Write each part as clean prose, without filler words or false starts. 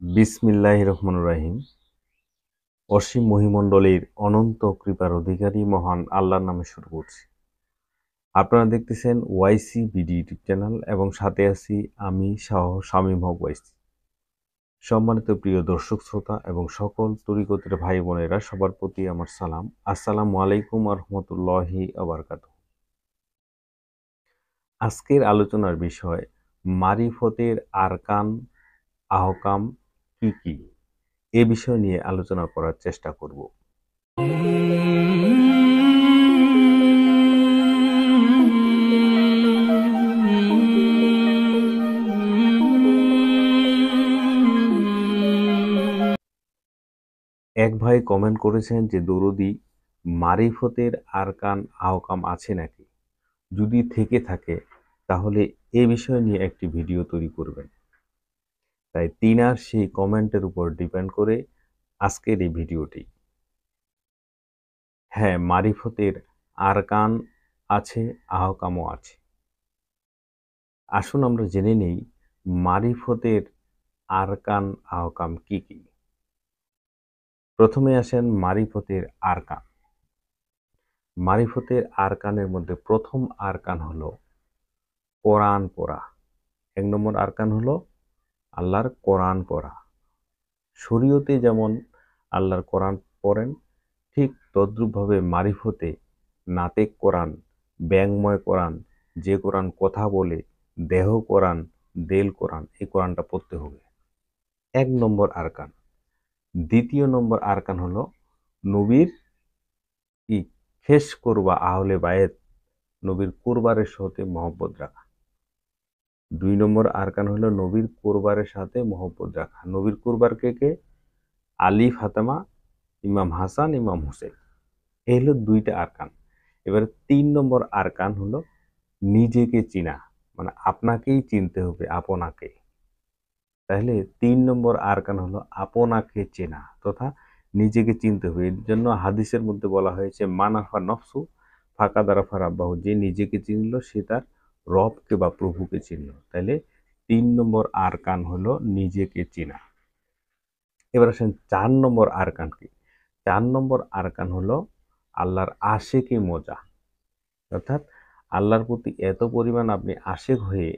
বিসমিল্লাহির রহমানির রহিম। অসীম মহিমণ্ডলীর অনন্ত কৃপার অধিকারী মহান আল্লাহর নামে শুরু করছি। আপনারা দেখতেছেন ওয়াইসি বিডি ইউটিউব চ্যানেল এবং সাথে আছি আমি শামীম হক ওয়াইসি। সম্মানিত প্রিয় দর্শক শ্রোতা এবং সকল তরিকতের ভাই বোনেরা, সবার প্রতি আমার সালাম। আসসালামু আলাইকুম ওয়া রাহমাতুল্লাহি ওয়া বারাকাতুহু। আজকের আলোচনার বিষয় মারিফতের আরকান আহকাম কি কি, এ বিষয় নিয়ে আলোচনা করার চেষ্টা করব। এক ভাই কমেন্ট করেছেন যে দরুদি মারিফতের আরকান আহকাম আছে নাকি, যদি থেকে থাকে তাহলে এ বিষয় নিয়ে একটি ভিডিও তৈরি করবেন। তাই তিনার সেই কমেন্টের উপর ডিপেন্ড করে আজকের এই ভিডিওটি। হ্যাঁ, মারিফতের আরকান আছে, আহকামও আছে। আসুন আমরা জেনে নেই মারিফতের আরকান আহকাম কি কি। প্রথমে আসেন মারিফতের আরকান। মারিফতের আরকানের মধ্যে প্রথম আরকান হলো কোরআন পড়া। ১ নম্বর আরকান হলো আল্লাহর কোরআন পড়া। শরীয়তে যেমন আল্লাহর কোরআন পড়েন, ঠিক তদ্রূপভাবে মারিফতে নাতেক কোরআন, ব্যঙ্গময় কোরআন, যে কোরআন কথা বলে, দেহ কোরআন, দেল কোরআন, এই কোরআনটা পড়তে হবে। ১ নম্বর আরকান। দ্বিতীয় নম্বর আরকান হলো নবীর কি খেস করবা আহলে বায়েত, নবীর কুরবারের সাথে মহব্বত রাখা। ২ নম্বর আরকান হলো নবীর কুরবারের সাথে মহব্বত রাখা। নবীর কুরবার কে কে? আলী, ফাতেমা, ইমাম হাসান, ইমাম হুসেন। এই হলো ২টা আরকান। এবারে ৩ নম্বর আরকান হলো নিজেকে চিনা, মানে আপনাকেই চিনতে হবে, আপনাকে। তাহলে ৩ নম্বর আরকান হলো আপনাকে চেনা তথা নিজেকে চিনতে হবে। এর জন্য হাদিসের মধ্যে বলা হয়েছে মানাফা নফসু ফাঁকা দারাফা রাব্বাহু, যে নিজেকে চিনল সে তার রবকে বা প্রভুকে চিনল। তাহলে ৩ নম্বর আরকান হলো নিজেকে চেনা। এবার আসেন ৪ নম্বর আরকান কি। ৪ নম্বর আরকান হলো আল্লাহর আশেকে মজা, অর্থাৎ আল্লাহর প্রতি এত পরিমাণ আপনি আশেক হয়ে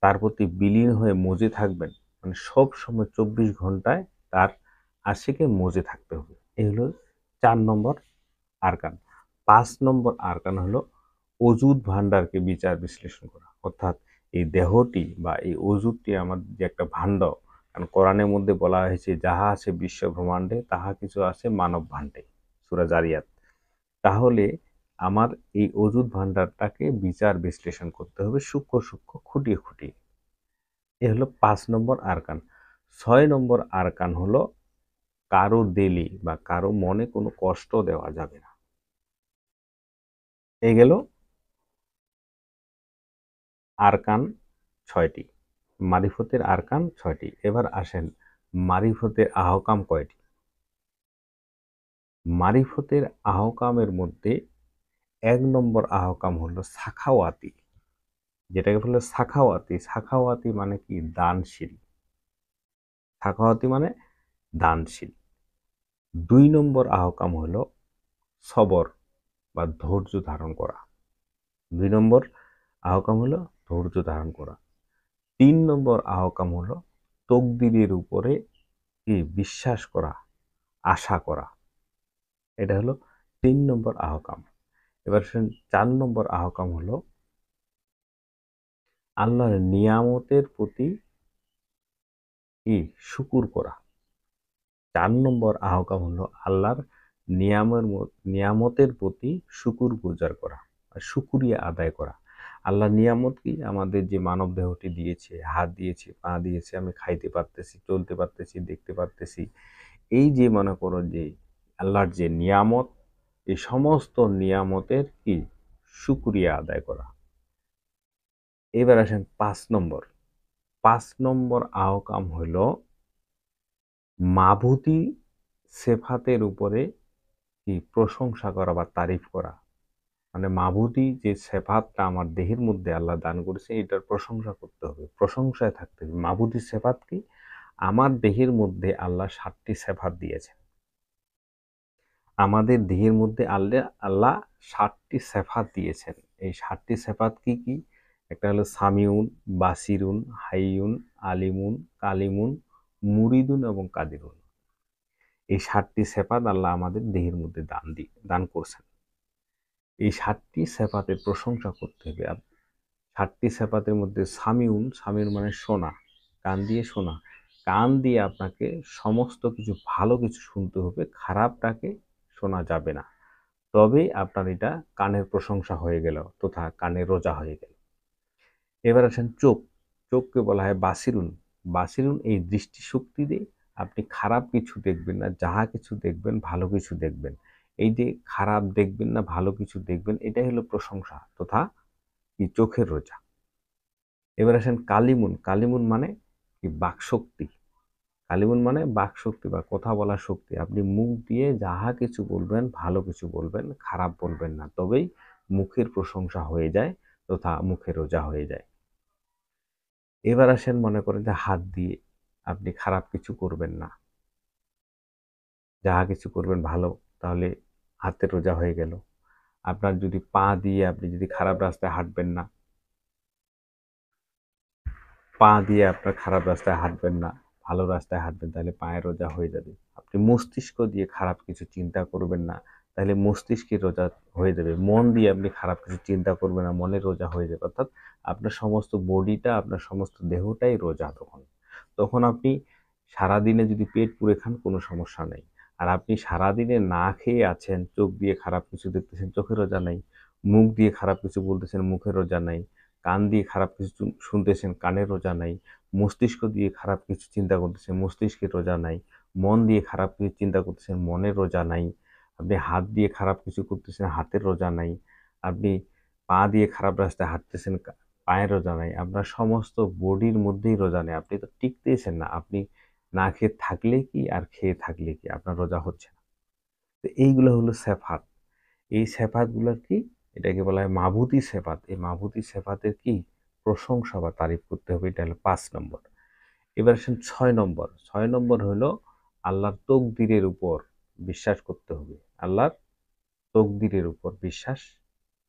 তার প্রতি বিলীন হয়ে মজে থাকবেন, মানে সব সময় ২৪ ঘন্টায় তার আশেকে মজে থাকতে হবে। এই হলো ৪ নম্বর আরকান। ৫ নম্বর আরকান হলো অজুদ ভান্ডারকে বিচার বিশ্লেষণ করা, অর্থাৎ এই দেহটি বা এই অজুদটি আমার যে একটা ভাণ্ড, কারণ কোরআনের মধ্যে বলা হয়েছে যাহা আছে বিশ্ব ব্রহ্মাণ্ডে তাহা কিছু আছে মানব ভাণ্ডে, সূরা জারিয়াত। তাহলে আমার এই অজুদ ভান্ডারটাকে বিচার বিশ্লেষণ করতে হবে সূক্ষ্ম সূক্ষ্ম খুঁটিয়ে খুঁটিয়ে। এ হলো ৫ নম্বর আরকান। ৬ নম্বর আরকান হলো কারো দিলে বা কারো মনে কোনো কষ্ট দেওয়া যাবে না। এই গেল আরকান ৬টি। মারিফতের আরকান ৬টি। এবার আসেন মারিফতের আহকাম কয়টি। মারিফতের আহকামের মধ্যে ১ নম্বর আহকাম হলো সাখাওয়াতি, যেটাকে বলে সাখাওয়াতি। সাখাওয়াতি মানে কি? দানশীল। সাখাওয়াতি মানে দানশীল। ২ নম্বর আহকাম হলো সবর বা ধৈর্য ধারণ করা। ২ নম্বর আহকাম হলো ধৈর্য ধারণ করা। ৩ নম্বর আহকাম হলো তকদিরের উপরে কি বিশ্বাস করা, আশা করা। এটা হলো ৩ নম্বর আহকাম। এবার ৪ নম্বর আহকাম হলো আল্লাহর নিয়ামতের প্রতি কি শুকুর করা। ৪ নম্বর আহকাম হলো আল্লাহর নিয়ামতের প্রতি শুকুর গুজার করা, শুকরিয়া আদায় করা। আল্লাহর নিয়ামত কি? আমাদের যে মানব দেহটি দিয়েছে, হাত দিয়েছে, পা দিয়েছে, আমি খাইতে পারতেছি, চলতে পারতেছি, দেখতে পারতেছি। এই যে মনে করো যে আল্লাহর যে নিয়ামত, এই সমস্ত নিয়ামতের কি শুকরিয়া আদায় করা। এবার আসেন ৫ নম্বর। ৫ নম্বর আহকাম হলো মাবুদি সেফাতের উপরে কি প্রশংসা করা বা তারিফ করা। মানে মাবুদি যে সেফাতটা আমার দেহের মধ্যে আল্লাহ দান করেছে, এটার প্রশংসা করতে হবে, প্রশংসায় থাকতে হবে। মাবুদি সেফাত কি? আমার দেহের মধ্যে আল্লাহ 7টি সিফাত দিয়েছেন। আমাদের দেহের মধ্যে আল্লাহ 7টি সিফাত দিয়েছেন। এই 7টি সিফাত কি কি? একটা হলো সামিউন, বাসিরুন, হাইয়ুন, আলিমুন, কালিমুন, মুরিদুন এবং কাদিরুন। এই 7টি সিফাত আল্লাহ আমাদের দেহের মধ্যে দান করছেন। এই 7টি সিফাতের প্রশংসা করতে হবে। 7টি সিফাতের মধ্যে সামিউন মানে শোনা, কান দিয়ে শোনা। কান দিয়ে আপনাকে সমস্ত কিছু ভালো কিছু শুনতে হবে, খারাপটাকে শোনা যাবে না। তবেই আপনার এটা কানের প্রশংসা হয়ে গেল তথা কানের রোজা হয়ে গেল। এবার আসেন চোখ। চোখকে বলা হয় বাসিরুন। বাসিরুন এই দৃষ্টিশক্তি দিয়ে আপনি খারাপ কিছু দেখবেন না, যাহা কিছু দেখবেন ভালো কিছু দেখবেন। এই যে খারাপ দেখবেন না, ভালো কিছু দেখবেন, এটাই হলো প্রশংসা তথা কি চোখের রোজা। এবার আসেন কালিমুন। কালিমুন মানে কি? বাকশক্তি। কালিমুন মানে বাকশক্তি বা কথা বলার শক্তি। আপনি মুখ দিয়ে যাহা কিছু বলবেন, ভালো কিছু বলবেন, খারাপ বলবেন না। তবেই মুখের প্রশংসা হয়ে যায় তথা মুখের রোজা হয়ে যায়। এবার আসেন মনে করেন যে হাত দিয়ে আপনি খারাপ কিছু করবেন না। যাহা কিছু করবেন ভালো, তাহলে হাতের রোজা হয়ে গেল। আপনার যদি পা দিয়ে আপনি যদি খারাপ রাস্তায় হাঁটবেন না, পা দিয়ে আপনার খারাপ রাস্তায় হাঁটবেন না, ভালো রাস্তায় হাঁটবেন, তাহলে পায়ের রোজা হয়ে যাবে। আপনি মস্তিষ্ক দিয়ে খারাপ কিছু চিন্তা করবেন না, তাহলে মস্তিষ্কের রোজা হয়ে যাবে। মন দিয়ে আপনি খারাপ কিছু চিন্তা করবেন না, মনের রোজা হয়ে যাবে। অর্থাৎ আপনার সমস্ত বডিটা, আপনার সমস্ত দেহটাই রোজা তখন। তখন আপনি সারাদিনে যদি পেট পুরে খান কোনো সমস্যা নেই। আর আপনি সারাদিনে না খেয়ে আছেন, চোখ দিয়ে খারাপ কিছু দেখতেছেন, চোখের রোজা নাই। মুখ দিয়ে খারাপ কিছু বলতেছেন, মুখের রোজা নাই। কান দিয়ে খারাপ কিছু শুনতেছেন, কানের রোজা নাই। মস্তিষ্ক দিয়ে খারাপ কিছু চিন্তা করতেছেন, মস্তিষ্কের রোজা নাই। মন দিয়ে খারাপ কিছু চিন্তা করতেছেন, মনের রোজা নাই। আপনি হাত দিয়ে খারাপ কিছু করতেছেন, হাতের রোজা নাই। আপনি পা দিয়ে খারাপ রাস্তায় হাঁটতেছেন, পায়ের রোজা নাই। আপনার সমস্ত বডির মধ্যেই রোজা নেই। আপনি তো টিকতেইছেন না। আপনি না খেয়ে থাকলে কি আর খেয়ে থাকলে কি? আপনার রোজা হচ্ছে না। তো এইগুলো হলো সিফাত। এই সিফাতগুলোর কি? এটাকে বলা হয় মাবুতি সিফাত। এই মাবুতি সিফাতের কি? প্রশংসা বা তারিফ করতে হবে। এটা হলো 5 নম্বর। এবার আসেন 6 নম্বর। 6 নম্বর হলো আল্লাহর তকদিরের উপর বিশ্বাস করতে হবে। আল্লাহর তকদিরের উপর বিশ্বাস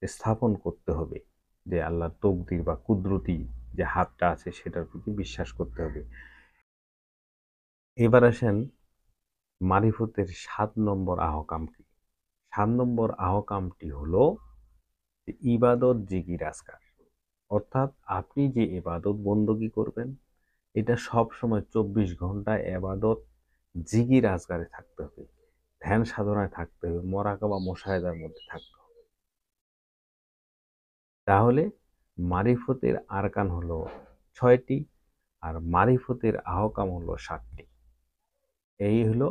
স্থাপন করতে হবে। যে আল্লাহর তকদির বা কুদরতি যে হাতটা আছে সেটার প্রতি বিশ্বাস করতে হবে। এবার আসেন মারিফতের 7 নম্বর আহকাম কি? 7 নম্বর আহকামটি হলো ইবাদত, জিকির, আজকার। অর্থাৎ আপনি যে ইবাদত বন্দী করবেন, এটা সবসময় 24 ঘন্টা ইবাদত, জিকির, আজকারে থাকতে হবে। ধ্যান সাধনায় থাকতে হবে, মোরাকাবা মুশাহাদার মধ্যে থাকতে হবে। তাহলে মারিফতের আরকান হলো 6টি আর মারিফতের আহকাম হলো 7টি। এই হলো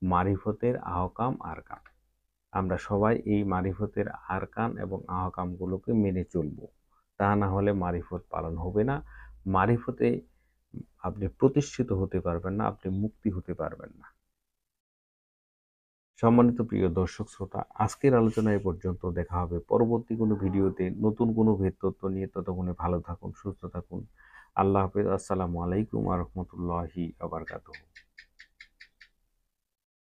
মারিফতের আহকাম আরকান। আমরা সবাই এই মারিফতের আরকান এবং আহকামগুলোকে মেনে চলব। তা না হলে মারিফত পালন হবে না। মারিফতে আপনি প্রতিষ্ঠিত হতে পারবেন না, আপনি মুক্তি হতে পারবেন না। সম্মানিত প্রিয় দর্শক শ্রোতা, আজকের আলোচনা এ পর্যন্ত। দেখা হবে পরবর্তী কোনো ভিডিওতে নতুন কোনো ভেদ তথ্য নিয়ে। ততক্ষণে ভালো থাকুন, সুস্থ থাকুন। আল্লাহ হাফেজ। আসসালামু আলাইকুম ওয়া রাহমাতুল্লাহি ওয়া বারাকাতুহু।